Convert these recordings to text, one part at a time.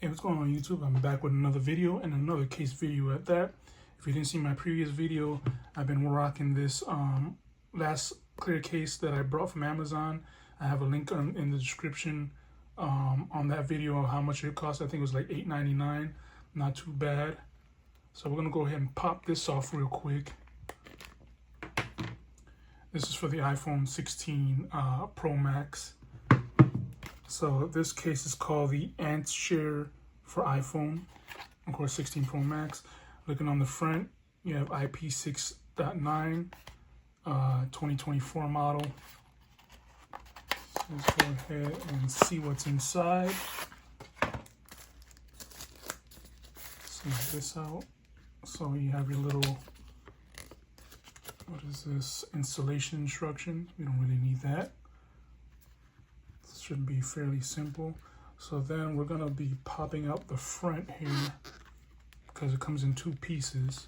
Hey, what's going on YouTube? I'm back with another video and another case video at that. If you didn't see my previous video, I've been rocking this last clear case that I brought from Amazon. I have a link in the description on that video of how much it cost. I think it was like $8.99. Not too bad. So we're gonna go ahead and pop this off real quick. This is for the iPhone 16 Pro Max. So this case is called the Antshare For iPhone, of course 16 Pro Max. Looking on the front, you have IP6.9, 2024 model. So let's go ahead and see what's inside. Snap this out. So you have your little, what is this, installation instructions. We don't really need that. Should be fairly simple. So then we're gonna be popping out the front here because it comes in two pieces.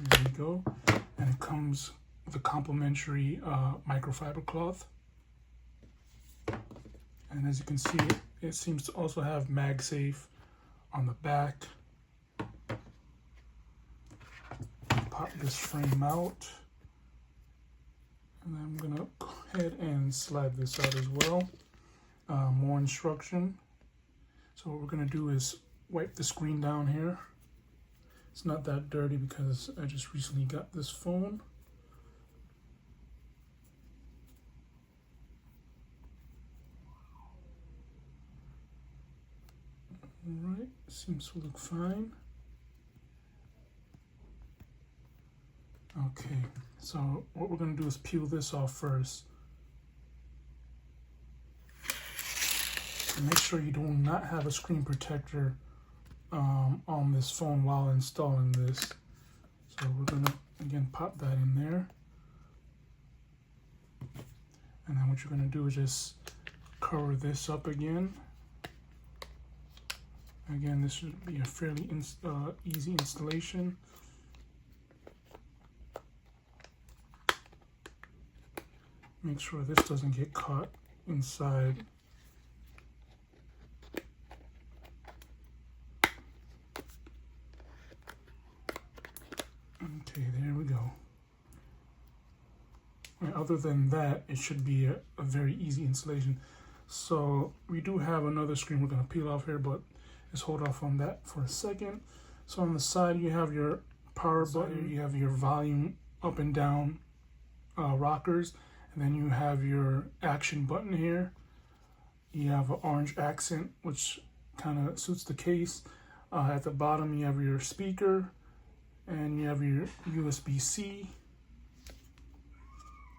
There we go. And it comes with a complimentary microfiber cloth. And as you can see, it seems to also have MagSafe on the back. Pop this frame out. And I'm gonna go ahead and slide this out as well. More instruction. So what we're gonna do is wipe the screen down here. It's not that dirty because I just recently got this phone. All right, seems to look fine. Okay, so what we're going to do is peel this off first. And make sure you do not have a screen protector on this phone while installing this. So we're going to, again, pop that in there. And then what you're going to do is just cover this up again. Again, this should be a fairly easy installation. Make sure this doesn't get caught inside. Okay, there we go. And other than that, it should be a very easy installation. So we do have another screen we're going to peel off here, but let's hold off on that for a second. So on the side, you have your power button, you have your volume up and down rockers. And then you have your action button here. You have an orange accent, which kind of suits the case. At the bottom, you have your speaker, and you have your USB-C.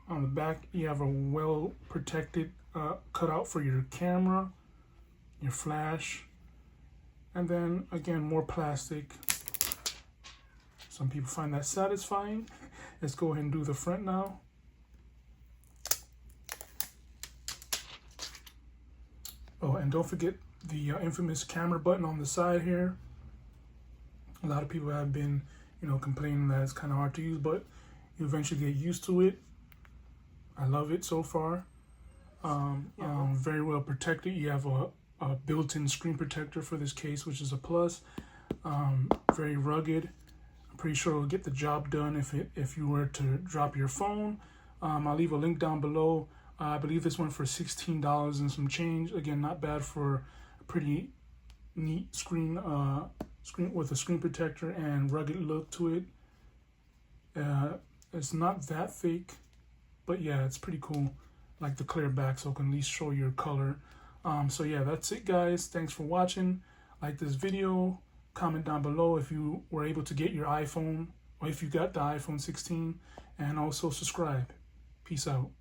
On the back, you have a well-protected cutout for your camera, your flash, and then, again, more plastic. Some people find that satisfying. Let's go ahead and do the front now. Oh, and don't forget the infamous camera button on the side here. A lot of people have been, complaining that it's kind of hard to use, but you eventually get used to it. I love it so far. Very well protected. You have a built-in screen protector for this case, which is a plus. Very rugged. I'm pretty sure it'll get the job done if you were to drop your phone. I'll leave a link down below. I believe this went for $16 and some change. Again, not bad for a pretty neat screen with a screen protector and rugged look to it. It's not that thick, but yeah, it's pretty cool. Like the clear back, so it can at least show your color. So yeah, that's it, guys. Thanks for watching. Like this video. Comment down below if you were able to get your iPhone, or if you got the iPhone 16, and also subscribe. Peace out.